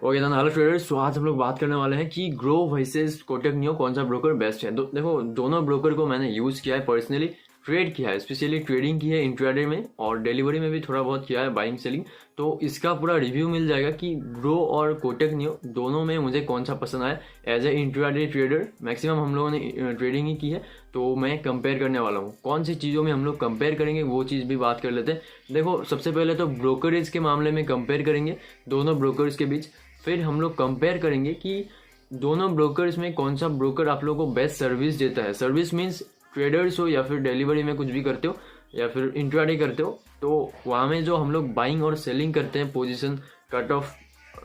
Okay then hello traders. तो आज हम लोग बात करने वाले हैं कि ग्रो वर्सेस कोटक नियो कौन सा ब्रोकर बेस्ट है। देखो दोनों ब्रोकर को मैंने यूज़ किया है, पर्सनली ट्रेड किया है, स्पेशली ट्रेडिंग की है इंट्राडे में, और डिलीवरी में भी थोड़ा बहुत किया है, बाइंग सेलिंग। तो इसका पूरा रिव्यू मिल जाएगा कि ग्रो और कोटक नियो दोनों में मुझे कौन सा पसंद आया। As a intraday trader maximum हम लोगों ने ट्रेडिंग ही की है, तो मैं कंपेयर करने वाला हूँ। कौन सी चीज़ों में हम लोग कंपेयर करेंगे वो चीज़ भी बात कर लेते हैं। देखो सबसे पहले तो ब्रोकरेज के मामले में कंपेयर करेंगे दोनों ब्रोकर्स के बीच। फिर हम लोग कंपेयर करेंगे कि दोनों ब्रोकर्स में कौन सा ब्रोकर आप लोगों को बेस्ट सर्विस देता है। सर्विस मीन्स ट्रेडर्स हो या फिर डिलीवरी में कुछ भी करते हो या फिर इंट्राडे करते हो, तो वहाँ में जो हम लोग बाइंग और सेलिंग करते हैं, पोजीशन कट ऑफ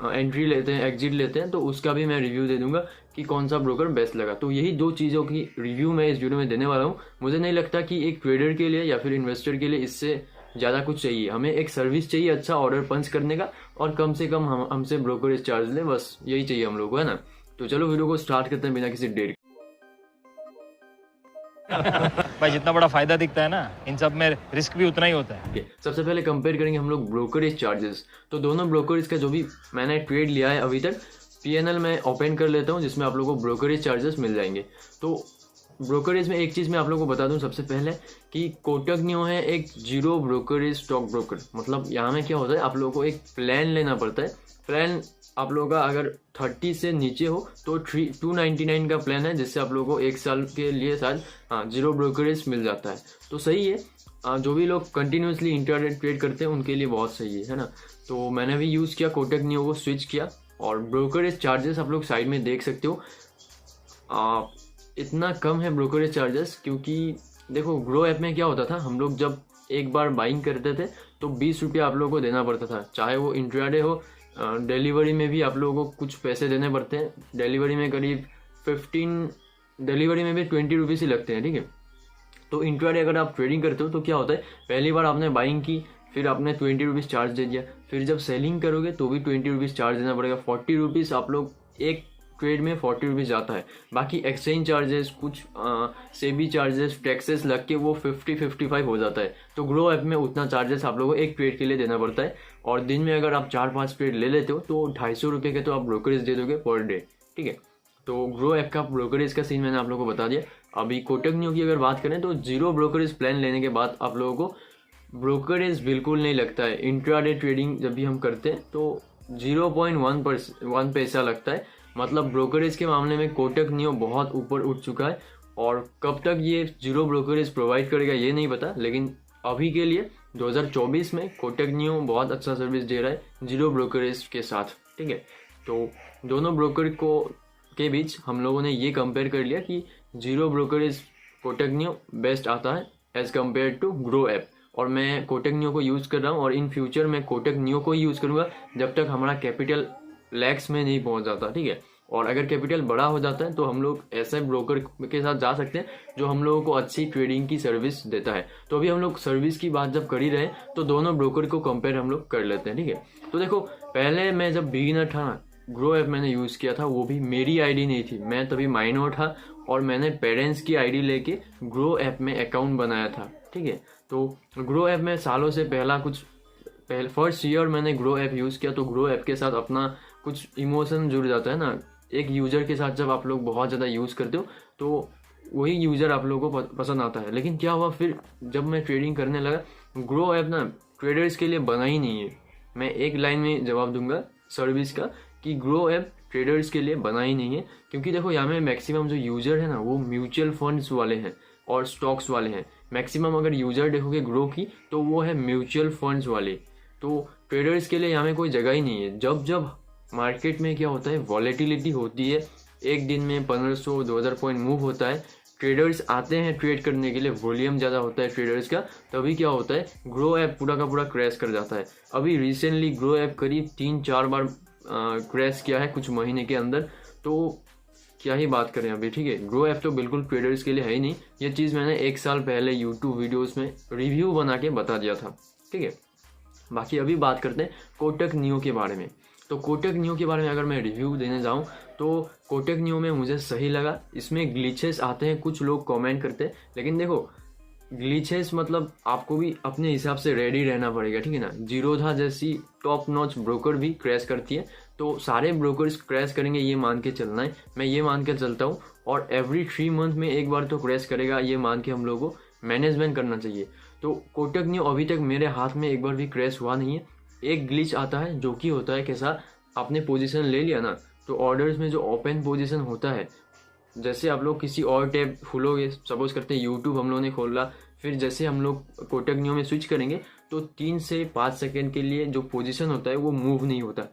एंट्री लेते हैं, एग्जिट लेते हैं, तो उसका भी मैं रिव्यू दे दूंगा कि कौन सा ब्रोकर बेस्ट लगा। तो यही दो चीज़ों की रिव्यू मैं इस वीडियो में देने वाला हूँ। मुझे नहीं लगता कि एक ट्रेडर के लिए या फिर इन्वेस्टर के लिए इससे ज़्यादा कुछ चाहिए। हमें एक सर्विस चाहिए, अच्छा ऑर्डर पंच करने का, और कम से कम हमसे ब्रोकरेज चार्ज ले, बस यही चाहिए हम लोग को, है ना। तो चलो वीडियो को स्टार्ट करते हैं बिना किसी देर भाई जितना बड़ा फायदा दिखता है ना, इन सब में रिस्क भी उतना ही होता है। Okay, सबसे पहले कंपेयर करेंगे हम लोग ब्रोकरेज चार्जेस। तो दोनों ब्रोकरेज का जो भी मैंने ट्रेड लिया है अभी तक, पीएनएल में ओपन कर लेता हूँ जिसमें आप लोगों को ब्रोकरेज चार्जेस मिल जाएंगे। तो ब्रोकरेज में एक चीज़ मैं आप लोगों को बता दूं सबसे पहले कि कोटक नियो है एक जीरो ब्रोकरेज स्टॉक ब्रोकर। मतलब यहाँ में क्या होता है, आप लोगों को एक प्लान लेना पड़ता है। प्लान आप लोगों का अगर 30 से नीचे हो तो 299 का प्लान है, जिससे आप लोगों को एक साल के लिए शायद जीरो ब्रोकरेज मिल जाता है। तो सही है, जो भी लोग कंटिन्यूसली इंट्राडे ट्रेड करते हैं उनके लिए बहुत सही है ना। तो मैंने भी यूज़ किया, कोटक नियो को स्विच किया, और ब्रोकरेज चार्जेस आप लोग साइड में देख सकते हो। इतना कम है ब्रोकरेज चार्जेस, क्योंकि देखो ग्रो ऐप में क्या होता था, हम लोग जब एक बार बाइंग करते थे तो 20 रुपया आप लोगों को देना पड़ता था, चाहे वो इंट्राडे हो। डिलीवरी में भी आप लोगों को कुछ पैसे देने पड़ते हैं। डिलीवरी में करीब 15, डिलीवरी में भी 20 रुपीज़ ही लगते हैं, ठीक है। तो इंट्राडे अगर आप ट्रेडिंग करते हो तो क्या होता है, पहली बार आपने बाइंग की, फिर आपने 20 रुपीज़ चार्ज दे दिया, फिर जब सेलिंग करोगे तो भी 20 रुपीज़ चार्ज देना पड़ेगा। 40 रुपीज़ आप लोग एक ट्रेड में 40 रुपीज़ जाता है। बाकी एक्सचेंज चार्जेस, कुछ सेबी चार्जेस, टैक्सेस लग के वो 50-55 हो जाता है। तो ग्रो ऐप में उतना चार्जेस आप लोगों को एक ट्रेड के लिए देना पड़ता है, और दिन में अगर आप 4-5 ट्रेड ले लेते हो तो 250 रुपये के तो आप ब्रोकरेज दे दोगे पर डे, ठीक है। तो ग्रो ऐप का ब्रोकरेज का सीन मैंने आप लोगों को बता दिया। अभी कोटक नियो की अगर बात करें तो जीरो ब्रोकरेज प्लान लेने के बाद आप लोगों को ब्रोकरेज बिल्कुल नहीं लगता है। इंट्राडे ट्रेडिंग जब भी हम करते हैं तो 0.1 पैसा लगता है। मतलब ब्रोकरेज के मामले में कोटक नियो बहुत ऊपर उठ चुका है, और कब तक ये जीरो ब्रोकरेज प्रोवाइड करेगा ये नहीं पता, लेकिन अभी के लिए 2024 में कोटक नियो बहुत अच्छा सर्विस दे रहा है जीरो ब्रोकरेज के साथ, ठीक है। तो दोनों ब्रोकर को के बीच हम लोगों ने ये कंपेयर कर लिया कि zero brokerage Kotak Neo best आता है as compare to Groww app. और मैं कोटक नियो को यूज़ कर रहा हूँ, और इन फ्यूचर मैं कोटक नियो को ही यूज़ करूँगा जब तक हमारा कैपिटल लैक्स में नहीं पहुंच जाता, ठीक है। और अगर कैपिटल बड़ा हो जाता है तो हम लोग ऐसे ब्रोकर के साथ जा सकते हैं जो हम लोगों को अच्छी ट्रेडिंग की सर्विस देता है। तो अभी हम लोग सर्विस की बात जब कर ही रहे तो दोनों ब्रोकर को कंपेयर हम लोग कर लेते हैं, ठीक है। तो देखो पहले मैं जब बिगिनर था ना, ग्रो ऐप मैंने यूज़ किया था, वो भी मेरी आईडी नहीं थी, मैं तभी माइनर था, और मैंने पेरेंट्स की आईडी लेके ग्रो ऐप में अकाउंट बनाया था, ठीक है। तो ग्रो ऐप में सालों से पहले फर्स्ट ईयर मैंने ग्रो ऐप यूज़ किया। तो ग्रो ऐप के साथ अपना कुछ इमोशन जुड़ जाता है ना, एक यूज़र के साथ जब आप लोग बहुत ज़्यादा यूज़ करते हो तो वही यूज़र आप लोगों को पसंद आता है। लेकिन क्या हुआ फिर जब मैं ट्रेडिंग करने लगा, ग्रो ऐप ना ट्रेडर्स के लिए बना ही नहीं है। मैं एक लाइन में जवाब दूंगा सर्विस का कि ग्रो ऐप ट्रेडर्स के लिए बना ही नहीं है, क्योंकि देखो यहाँ में मैक्सिमम जो यूज़र है ना वो म्यूचुअल फंड्स वाले हैं और स्टॉक्स वाले हैं। मैक्सिमम अगर यूज़र देखोगे ग्रो की तो वो है म्यूचुअल फंड्स वाले। तो ट्रेडर्स के लिए यहाँ में कोई जगह ही नहीं है। जब जब मार्केट में क्या होता है, वॉलेटिलिटी होती है, एक दिन में 1500-2000 पॉइंट मूव होता है, ट्रेडर्स आते हैं ट्रेड करने के लिए, वॉल्यूम ज़्यादा होता है ट्रेडर्स का, तभी क्या होता है ग्रो ऐप पूरा का पूरा क्रैश कर जाता है। अभी रिसेंटली ग्रो ऐप करीब 3-4 बार क्रैश किया है कुछ महीने के अंदर। तो क्या ही बात करें अभी, ठीक है। ग्रो ऐप तो बिल्कुल ट्रेडर्स के लिए है ही नहीं। ये चीज़ मैंने 1 साल पहले यूट्यूब वीडियोज़ में रिव्यू बना के बता दिया था, ठीक है। बाकी अभी बात करते हैं कोटक नियो के बारे में। तो कोटक नियो के बारे में अगर मैं रिव्यू देने जाऊं तो कोटक नियो में मुझे सही लगा। इसमें ग्लिचेस आते हैं, कुछ लोग कमेंट करते हैं, लेकिन देखो ग्लिचेस मतलब आपको भी अपने हिसाब से रेडी रहना पड़ेगा, ठीक है ना। जीरोधा जैसी टॉप नॉच ब्रोकर भी क्रैश करती है, तो सारे ब्रोकर्स क्रैश करेंगे ये मान के चलना है, मैं ये मान के चलता हूँ। और एवरी 3 मंथ में एक बार तो क्रैश करेगा ये मान के हम लोगों को मैनेजमेंट करना चाहिए। तो कोटक न्यू अभी तक मेरे हाथ में एक बार भी क्रैश हुआ नहीं है। एक ग्लिच आता है जो कि होता है कैसा, आपने पोजीशन ले लिया ना, तो ऑर्डर्स में जो ओपन पोजीशन होता है, जैसे आप लोग किसी और टैब खोलोगे, सपोज करते हैं यूट्यूब हम लोगों ने खोला, फिर जैसे हम लोग कोटक न्यू में स्विच करेंगे तो 3 से 5 सेकेंड के लिए जो पोजीशन होता है वो मूव नहीं होता।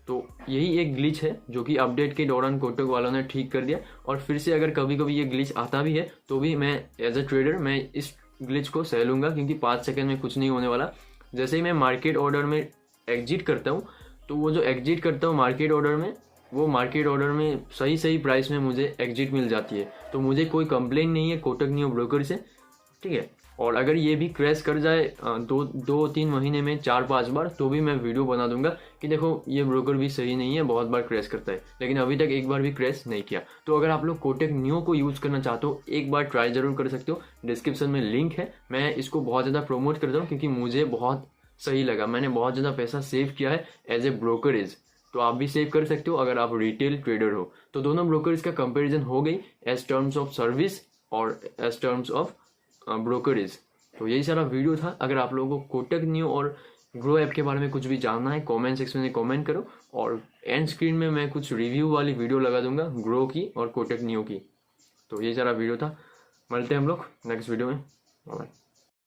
तो यही एक ग्लिच है जो कि अपडेट के दौरान कोटक वालों ने ठीक कर दिया। और फिर से अगर कभी कभी ये ग्लिच आता भी है तो भी मैं एज अ ट्रेडर मैं इस ग्लिच को सह लूँगा, क्योंकि 5 सेकेंड में कुछ नहीं होने वाला। जैसे ही मैं मार्केट ऑर्डर में एग्जिट करता हूँ, तो वो जो एग्जिट करता हूँ मार्केट ऑर्डर में, वो मार्केट ऑर्डर में सही प्राइस में मुझे एग्जिट मिल जाती है। तो मुझे कोई कंप्लेन नहीं है कोटक न्यू ब्रोकर से, ठीक है। और अगर ये भी क्रैश कर जाए 2-3 महीने में 4-5 बार, तो भी मैं वीडियो बना दूंगा कि देखो ये ब्रोकर भी सही नहीं है, बहुत बार क्रैश करता है, लेकिन अभी तक एक बार भी क्रैश नहीं किया। तो अगर आप लोग कोटक न्यू को यूज़ करना चाहते हो, एक बार ट्राई जरूर कर सकते हो। डिस्क्रिप्शन में लिंक है, मैं इसको बहुत ज़्यादा प्रमोट करता हूँ क्योंकि मुझे बहुत सही लगा। मैंने बहुत ज़्यादा पैसा सेव किया है एज ए ब्रोकरेज, तो आप भी सेव कर सकते हो अगर आप रिटेल ट्रेडर हो। तो दोनों ब्रोकरेज का कंपैरिजन हो गई एज टर्म्स ऑफ सर्विस और एज टर्म्स ऑफ ब्रोकरेज। तो यही सारा वीडियो था। अगर आप लोगों को कोटक न्यू और ग्रो ऐप के बारे में कुछ भी जानना है, कमेंट सेक्शन में कमेंट करो, और एंड स्क्रीन में मैं कुछ रिव्यू वाली वीडियो लगा दूंगा ग्रो की और कोटक न्यू की। तो यही सारा वीडियो था, मिलते हैं हम लोग नेक्स्ट वीडियो में। बाय।